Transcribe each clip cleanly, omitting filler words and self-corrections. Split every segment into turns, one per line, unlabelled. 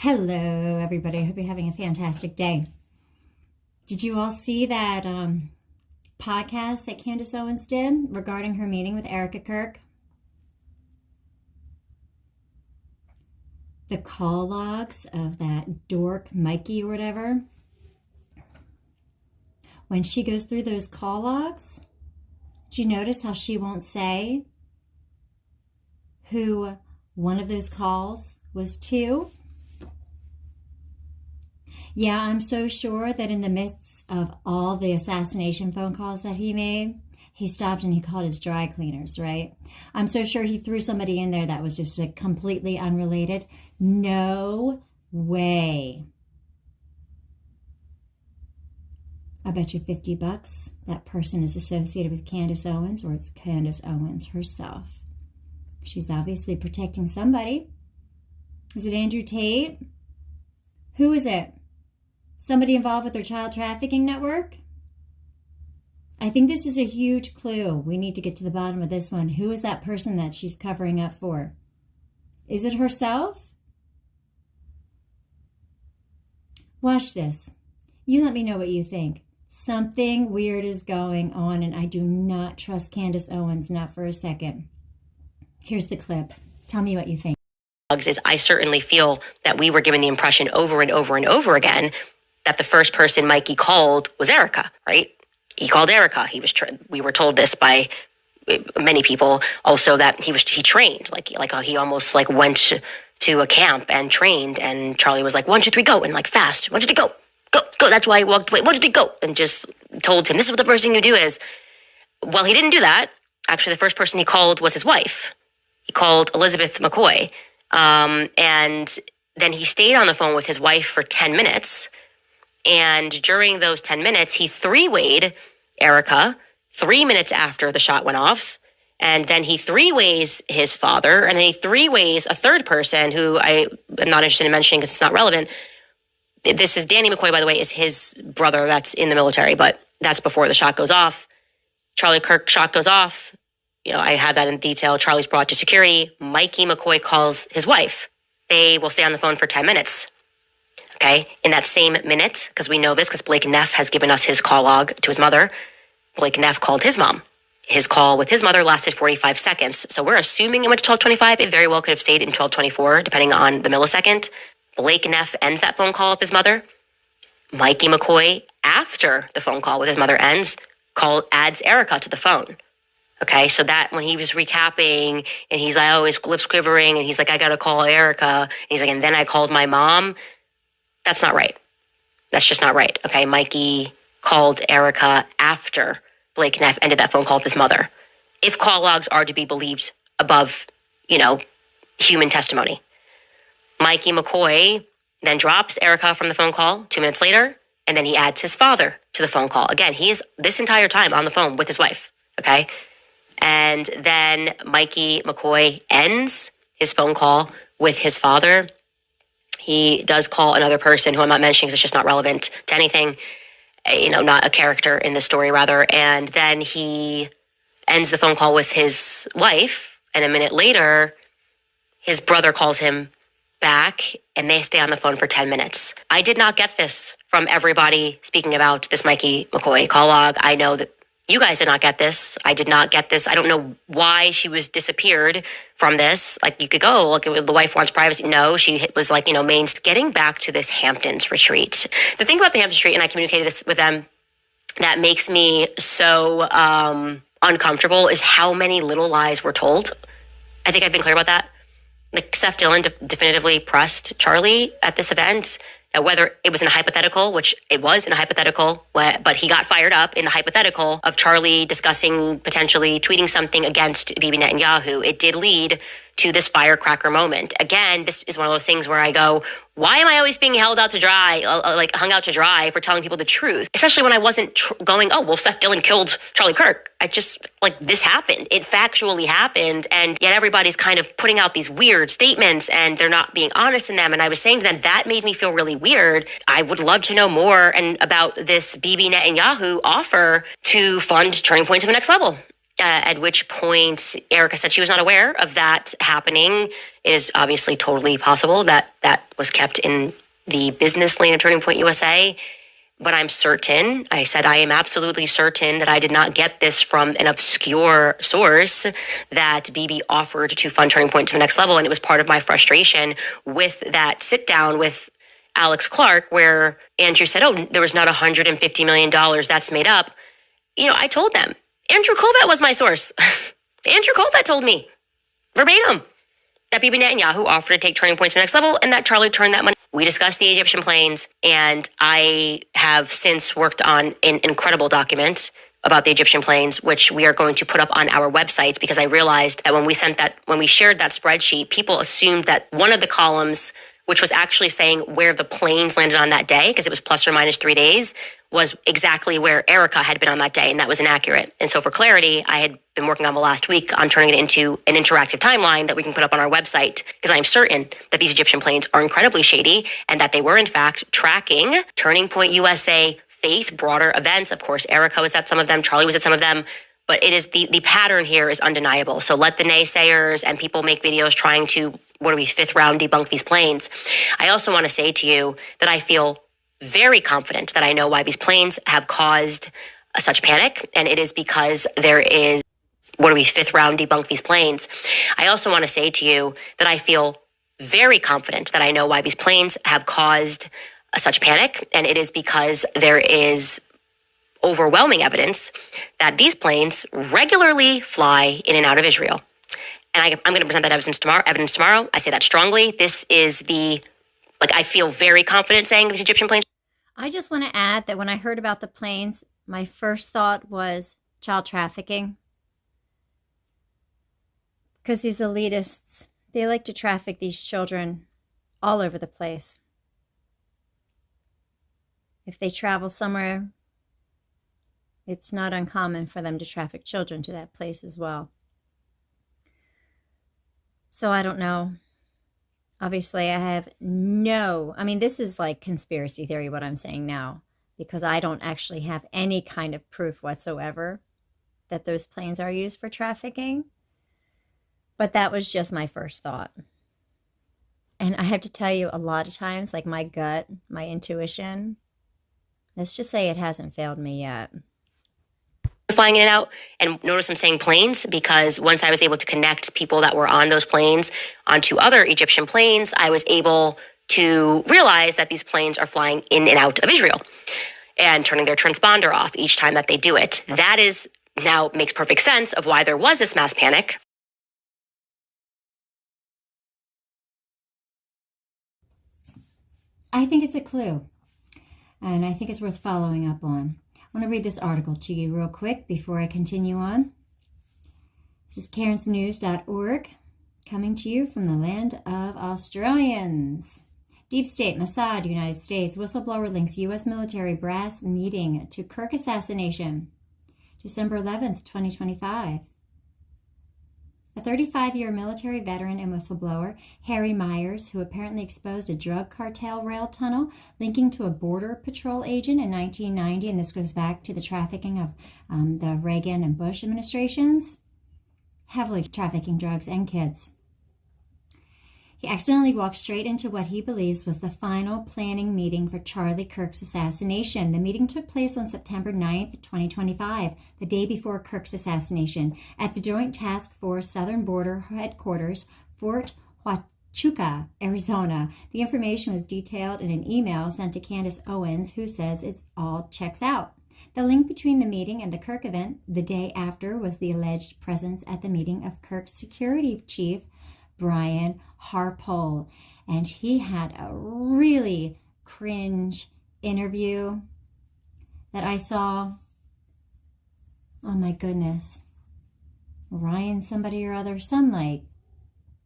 Hello, everybody. I hope you're having a fantastic day. Did you all see that podcast that Candace Owens did regarding her meeting with Erika Kirk? The call logs of that dork Mikey or whatever. When she goes through those call logs, do you notice how she won't say who one of those calls was to? Yeah, I'm so sure that in the midst of all the assassination phone calls that he made, he stopped and he called his dry cleaners, right? I'm so sure he threw somebody in there that was just completely unrelated. No way. I bet you $50 that person is associated with Candace Owens, or it's Candace Owens herself. She's obviously protecting somebody. Is it Andrew Tate? Who is it? Somebody involved with their child trafficking network? I think this is a huge clue. We need to get to the bottom of this one. Who is that person that she's covering up for? Is it herself? Watch this. You let me know what you think. Something weird is going on, and I do not trust Candace Owens, not for a second. Here's the clip. Tell me what you think.
Is I certainly feel that we were given the impression over and over and over again that the first person Mikey called was Erika, right? He called Erika. We were told this by many people also that he trained, like he almost like went to a camp and trained, and Charlie was like, 1, 2, 3, go, and like fast, 1, 2, 3, go. That's why he walked away. 1, 2, 3, go, and just told him, this is what the first thing you do is. Well, he didn't do that. Actually, the first person he called was his wife. He called Elizabeth McCoy. And then he stayed on the phone with his wife for 10 minutes. And during those 10 minutes, he three-wayed Erika 3 minutes after the shot went off. And then he three-ways his father. And then he three-ways a third person who I am not interested in mentioning because it's not relevant. This is Danny McCoy, by the way, is his brother that's in the military, but that's before the shot goes off. Charlie Kirk shot goes off. I had that in detail. Charlie's brought to security. Mikey McCoy calls his wife. They will stay on the phone for 10 minutes. Okay? In that same minute, because we know this, because Blake Neff has given us his call log to his mother, Blake Neff called his mom. His call with his mother lasted 45 seconds. So we're assuming it went to 12:25. It very well could have stayed in 12:24, depending on the millisecond. Blake Neff ends that phone call with his mother. Mikey McCoy, after the phone call with his mother ends, adds Erika to the phone. Okay, so that when he was recapping and he's like, his lips quivering and he's like, I got to call Erika. And he's like, and then I called my mom. That's not right. That's just not right. Okay, Mikey called Erika after Blake Neff ended that phone call with his mother. If call logs are to be believed above, human testimony. Mikey McCoy then drops Erika from the phone call 2 minutes later, and then he adds his father to the phone call. Again, he is this entire time on the phone with his wife. Okay. And then Mikey McCoy ends his phone call with his father. He does call another person who I'm not mentioning because it's just not relevant to anything, not a character in the story rather. And then he ends the phone call with his wife. And a minute later, his brother calls him back and they stay on the phone for 10 minutes. I did not get this from everybody speaking about this Mikey McCoy call log. I know that you guys did not get this. I did not get this. I don't know why she was disappeared from this. Like, you could go, look, the wife wants privacy. No, she was like, getting back to this Hamptons retreat. The thing about the Hamptons retreat, and I communicated this with them, that makes me so uncomfortable is how many little lies were told. I think I've been clear about that. Like, Seth Dillon definitively pressed Charlie at this event. Whether it was in a hypothetical, which it was in a hypothetical, but he got fired up in the hypothetical of Charlie discussing potentially tweeting something against Bibi Netanyahu. It did lead to this firecracker moment. Again, this is one of those things where I go, why am I always being hung out to dry for telling people the truth? Especially when I wasn't going, Seth Dillon killed Charlie Kirk. I just, this happened. It factually happened. And yet everybody's kind of putting out these weird statements and they're not being honest in them. And I was saying to them, that made me feel really weird. I would love to know more about this Bibi Netanyahu offer to fund Turning Point to the next level. At which point Erika said she was not aware of that happening. It is obviously totally possible that that was kept in the business lane of Turning Point USA. But I'm certain, I said, I am absolutely certain that I did not get this from an obscure source, that BB offered to fund Turning Point to the next level. And it was part of my frustration with that sit down with Alex Clark, where Andrew said, oh, there was not $150 million, that's made up. I told them, Andrew Kovac was my source. Andrew Kovac told me verbatim that Bibi Netanyahu offered to take Turning Point to the next level and that Charlie turned that money. We discussed the Egyptian planes, and I have since worked on an incredible document about the Egyptian planes, which we are going to put up on our website, because I realized that when we shared that spreadsheet, people assumed that one of the columns, which was actually saying where the planes landed on that day, because it was plus or minus 3 days, was exactly where Erika had been on that day, and that was inaccurate. And so for clarity, I had been working on the last week on turning it into an interactive timeline that we can put up on our website, because I am certain that these Egyptian planes are incredibly shady and that they were in fact tracking Turning Point USA faith broader events. Of course, Erika was at some of them, Charlie was at some of them, but it is the pattern here is undeniable. So let the naysayers and people make videos trying to, fifth round debunk these planes. I also want to say to you that I feel very confident that I know why these planes have caused such panic, and it is because there is, fifth round debunk these planes. I also want to say to you that I feel very confident that I know why these planes have caused such panic, and it is because there is overwhelming evidence that these planes regularly fly in and out of Israel. And I'm going to present that evidence tomorrow. I say that strongly. This is I feel very confident saying these Egyptian planes.
I just want to add that when I heard about the planes, my first thought was child trafficking. Because these elitists, they like to traffic these children all over the place. If they travel somewhere, it's not uncommon for them to traffic children to that place as well. So I don't know. Obviously, I have this is like conspiracy theory, what I'm saying now, because I don't actually have any kind of proof whatsoever that those planes are used for trafficking. But that was just my first thought. And I have to tell you, a lot of times, like my gut, my intuition, let's just say it hasn't failed me yet.
Flying in and out, and notice I'm saying planes because once I was able to connect people that were on those planes onto other Egyptian planes, I was able to realize that these planes are flying in and out of Israel and turning their transponder off each time that they do it. That is now makes perfect sense of why there was this mass panic.
I think it's a clue, and I think it's worth following up on. I want to read this article to you real quick before I continue on. This is karensnews.org, coming to you from the land of Australians. Deep State, Mossad, United States. Whistleblower links U.S. military brass meeting to Kirk assassination. December 11th, 2025. A 35-year military veteran and whistleblower, Harry Myers, who apparently exposed a drug cartel rail tunnel linking to a border patrol agent in 1990, and this goes back to the trafficking of the Reagan and Bush administrations, heavily trafficking drugs and kids. He accidentally walked straight into what he believes was the final planning meeting for Charlie Kirk's assassination. The meeting took place on September 9th, 2025, the day before Kirk's assassination, at the Joint Task Force Southern Border Headquarters, Fort Huachuca, Arizona. The information was detailed in an email sent to Candace Owens, who says it's all checks out. The link between the meeting and the Kirk event the day after was the alleged presence at the meeting of Kirk's security chief, Brian Harpole, and he had a really cringe interview that I saw. Oh my goodness. Ryan somebody or other, some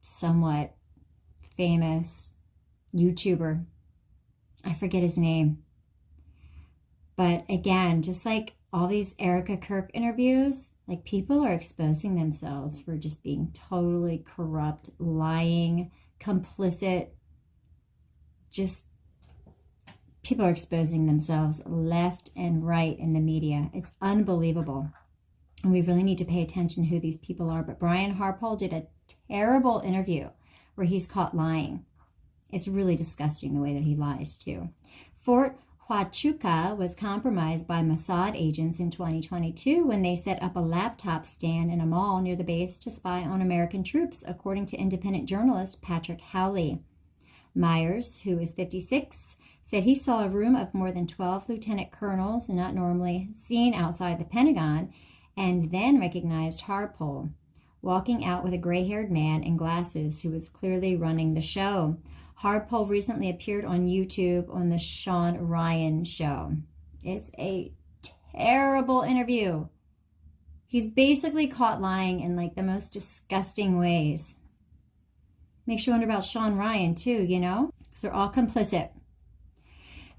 somewhat famous YouTuber. I forget his name. But again, just like all these Erika Kirk interviews, people are exposing themselves for just being totally corrupt, lying, complicit. Just people are exposing themselves left and right in the media. It's unbelievable. And we really need to pay attention to who these people are. But Brian Harpole did a terrible interview where he's caught lying. It's really disgusting the way that he lies, too. Fort Huachuca was compromised by Mossad agents in 2022 when they set up a laptop stand in a mall near the base to spy on American troops, according to independent journalist Patrick Howley. Myers, who is 56, said he saw a room of more than 12 lieutenant colonels not normally seen outside the Pentagon, and then recognized Harpole walking out with a gray-haired man in glasses who was clearly running the show. Harpole recently appeared on YouTube on the Sean Ryan Show. It's a terrible interview. He's basically caught lying in like the most disgusting ways. Makes you wonder about Sean Ryan too, you know? Because they're all complicit.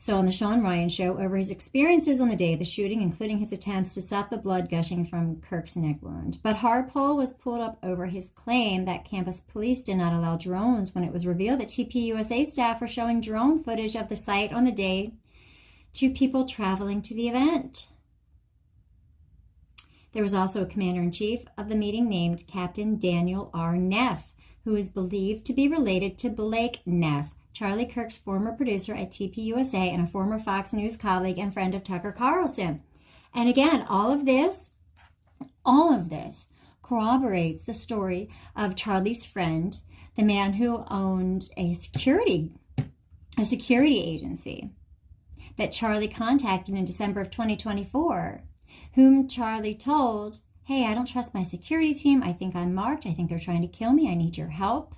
So on the Sean Ryan Show, over his experiences on the day of the shooting, including his attempts to stop the blood gushing from Kirk's neck wound. But Harpole was pulled up over his claim that campus police did not allow drones when it was revealed that TPUSA staff were showing drone footage of the site on the day to people traveling to the event. There was also a commander-in-chief of the meeting named Captain Daniel R. Neff, who is believed to be related to Blake Neff, Charlie Kirk's former producer at TPUSA and a former Fox News colleague and friend of Tucker Carlson. And again, all of this corroborates the story of Charlie's friend, the man who owned a security agency that Charlie contacted in December of 2024, whom Charlie told, "Hey, I don't trust my security team. I think I'm marked. I think they're trying to kill me. I need your help."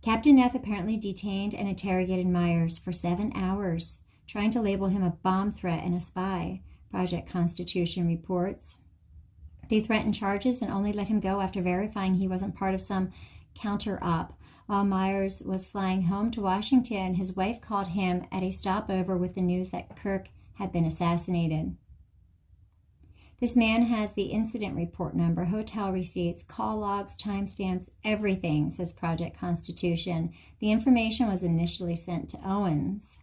Captain Neff apparently detained and interrogated Myers for 7 hours, trying to label him a bomb threat and a spy, Project Constitution reports. They threatened charges and only let him go after verifying he wasn't part of some counter-op. While Myers was flying home to Washington, his wife called him at a stopover with the news that Kirk had been assassinated. This man has the incident report number, hotel receipts, call logs, timestamps, everything, says Project Constitution. The information was initially sent to Owens.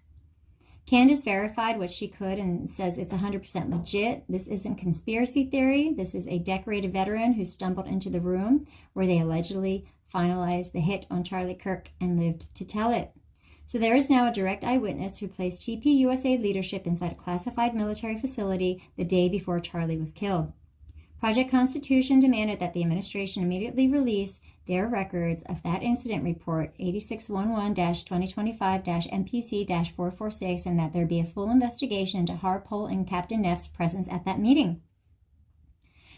Candace verified what she could and says it's 100% legit. This isn't conspiracy theory. This is a decorated veteran who stumbled into the room where they allegedly finalized the hit on Charlie Kirk and lived to tell it. So there is now a direct eyewitness who placed TPUSA leadership inside a classified military facility the day before Charlie was killed. Project Constitution demanded that the administration immediately release their records of that incident report, 8611-2025-MPC-446, and that there be a full investigation into Harpole and Captain Neff's presence at that meeting.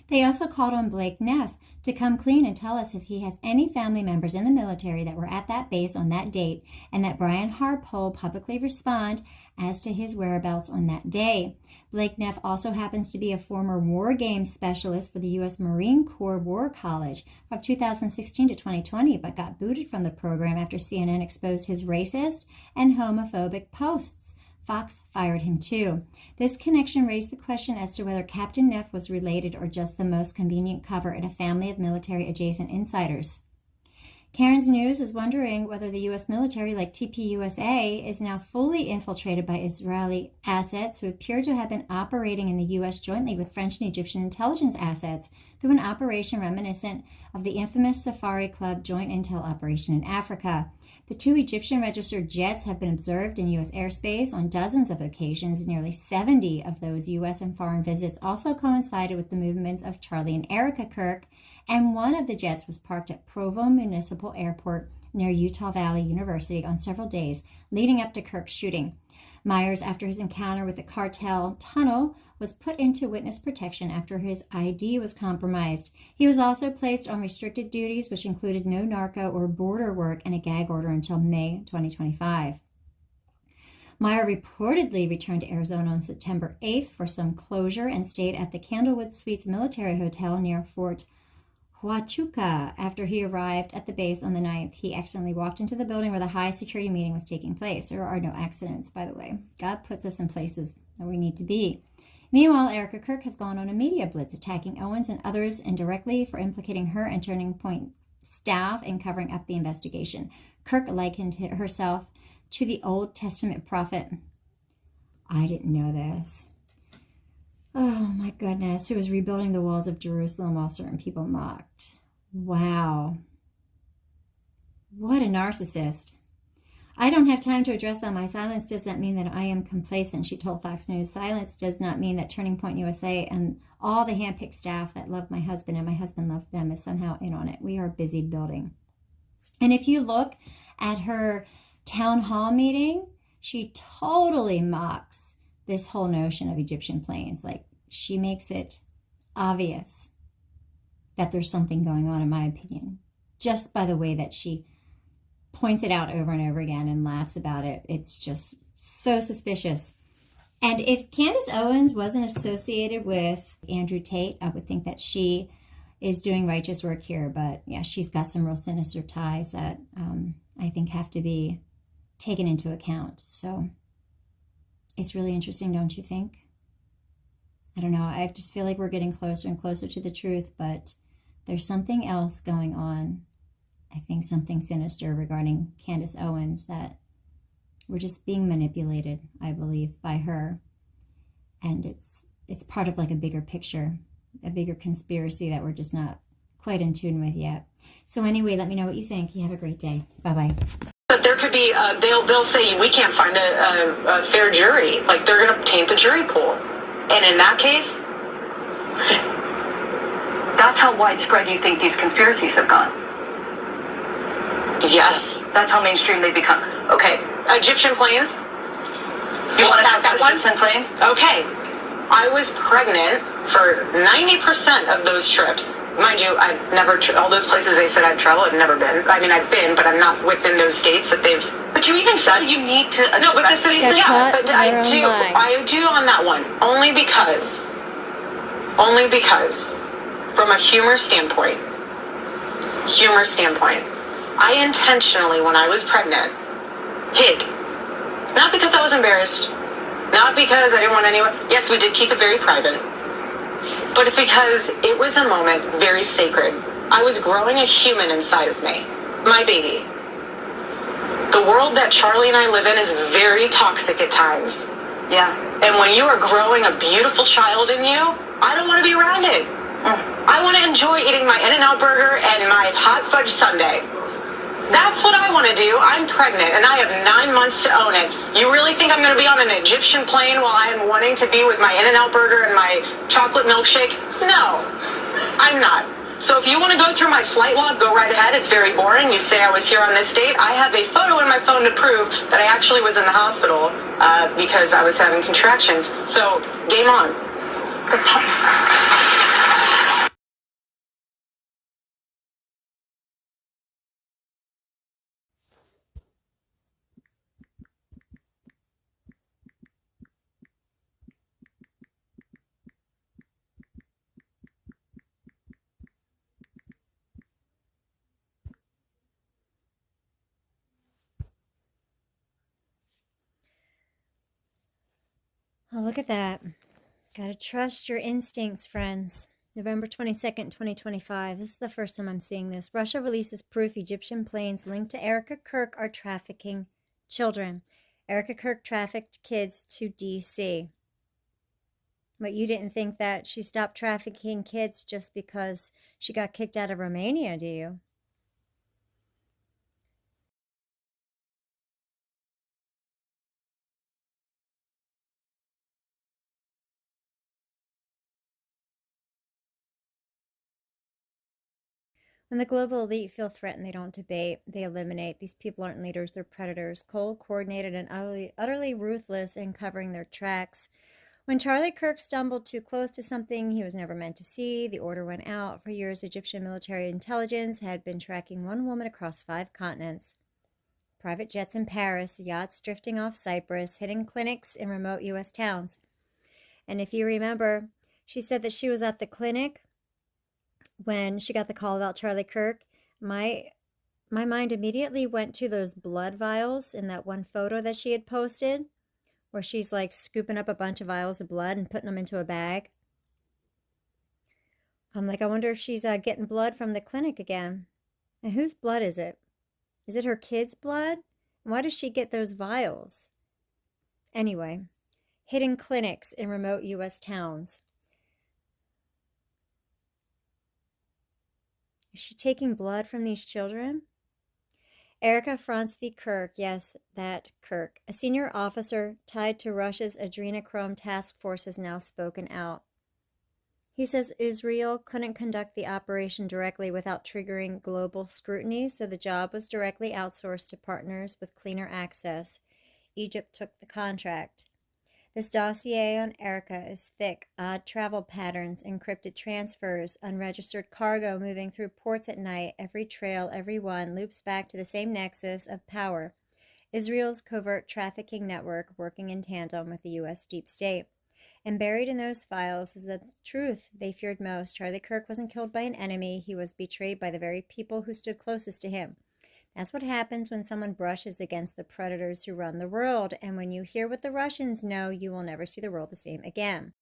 They also called on Blake Neff to come clean and tell us if he has any family members in the military that were at that base on that date, and that Brian Harpole publicly respond as to his whereabouts on that day. Blake Neff also happens to be a former war games specialist for the U.S. Marine Corps War College from 2016 to 2020, but got booted from the program after CNN exposed his racist and homophobic posts. Fox fired him too. This connection raised the question as to whether Captain Neff was related or just the most convenient cover at a family of military-adjacent insiders. Karen's News is wondering whether the U.S. military, like TPUSA, is now fully infiltrated by Israeli assets who appear to have been operating in the U.S. jointly with French and Egyptian intelligence assets through an operation reminiscent of the infamous Safari Club joint intel operation in Africa. The 2 Egyptian-registered jets have been observed in U.S. airspace on dozens of occasions. Nearly 70 of those U.S. and foreign visits also coincided with the movements of Charlie and Erika Kirk, and one of the jets was parked at Provo Municipal Airport near Utah Valley University on several days leading up to Kirk's shooting. Myers, after his encounter with the cartel tunnel, was put into witness protection after his ID was compromised. He was also placed on restricted duties, which included no narco or border work and a gag order until May 2025. Meyer reportedly returned to Arizona on September 8th for some closure and stayed at the Candlewood Suites military hotel near Fort Huachuca. After he arrived at the base on the 9th, he accidentally walked into the building where the high security meeting was taking place. There are no accidents, by the way. God puts us in places that we need to be. Meanwhile, Erika Kirk has gone on a media blitz, attacking Owens and others indirectly for implicating her and Turning Point staff in covering up the investigation. Kirk likened herself to the Old Testament prophet. I didn't know this. Oh my goodness. Who was rebuilding the walls of Jerusalem while certain people mocked. Wow. What a narcissist. I don't have time to address that. My silence does not mean that I am complacent, she told Fox News. Silence does not mean that Turning Point USA and all the handpicked staff that love my husband and my husband loved them is somehow in on it. We are busy building. And if you look at her town hall meeting, she totally mocks this whole notion of Egyptian planes. Like, she makes it obvious that there's something going on, in my opinion, just by the way that she points it out over and over again and laughs about it. It's just so suspicious. And if Candace Owens wasn't associated with Andrew Tate, I would think that she is doing righteous work here. But yeah, she's got some real sinister ties that I think have to be taken into account. So it's really interesting, don't you think? I don't know. I just feel like we're getting closer and closer to the truth, but there's something else going on. I think something sinister regarding Candace Owens, that we're just being manipulated, I believe, by her. And it's part of like a bigger picture, a bigger conspiracy that we're just not quite in tune with yet. So anyway, let me know what you think. You have a great day. Bye-bye.
But there could be, they'll say we can't find a fair jury. Like, they're going to taint the jury pool. And in that case, that's how widespread you think these conspiracies have gone. Yes, that's how mainstream they become. Okay, Egyptian planes. You want to have that one? Egyptian planes? Okay. I was pregnant for 90% of those trips. Mind you, I've never, all those places they said I'd travel, I've never been. I mean, I've been, but I'm not within those states that they've. But you even said you need to. No, but this is, yeah, but I do on that one. Only because, from a humor standpoint, I intentionally, when I was pregnant, hid. Not because I was embarrassed. Not because I didn't want anyone. Yes, we did keep it very private. But because it was a moment very sacred. I was growing a human inside of me. My baby. The world that Charlie and I live in is very toxic at times. Yeah. And when you are growing a beautiful child in you, I don't want to be around it. I want to enjoy eating my In-N-Out burger and my hot fudge sundae. That's what I want to do. I'm pregnant and I have 9 months to own it. You really think I'm going to be on an Egyptian plane while I'm wanting to be with my In-N-Out burger and my chocolate milkshake? No, I'm not. So if you want to go through my flight log, go right ahead. It's very boring. You say I was here on this date. I have a photo in my phone to prove that I actually was in the hospital because I was having contractions. So game on.
Oh, look at that. Gotta trust your instincts, friends. November 22nd, 2025. This is the first time I'm seeing this. Russia releases proof Egyptian planes linked to Erika Kirk are trafficking children. Erika Kirk trafficked kids to D.C. But you didn't think that she stopped trafficking kids just because she got kicked out of Romania, do you? When the global elite feel threatened, they don't debate, they eliminate. These people aren't leaders, they're predators, cold, coordinated, and utterly ruthless in covering their tracks. When Charlie Kirk stumbled too close to something he was never meant to see, the order went out. For years, Egyptian military intelligence had been tracking one woman across 5 continents. Private jets in Paris, yachts drifting off Cyprus, hidden clinics in remote U.S. towns. And if you remember, she said that she was at the clinic when she got the call about Charlie Kirk. My mind immediately went to those blood vials in that one photo that she had posted, where she's like scooping up a bunch of vials of blood and putting them into a bag. I'm like, I wonder if she's getting blood from the clinic again. And whose blood is it? Is it her kid's blood? And why does she get those vials? Anyway, hidden clinics in remote U.S. towns. Is she taking blood from these children? Erika fronts v. Kirk, yes, that Kirk. A senior officer tied to Russia's Adrenochrome task force has now spoken out. He says Isreal couldn't conduct the operation directly without triggering global scrutiny, so the job was directly outsourced to partners with cleaner access. Egypt took the contract. This dossier on Erika is thick. Odd travel patterns, encrypted transfers, unregistered cargo moving through ports at night. Every trail, every one, loops back to the same nexus of power. Israel's covert trafficking network working in tandem with the U.S. deep state. And buried in those files is the truth they feared most. Charlie Kirk wasn't killed by an enemy. He was betrayed by the very people who stood closest to him. That's what happens when someone brushes against the predators who run the world. And when you hear what the Russians know, you will never see the world the same again.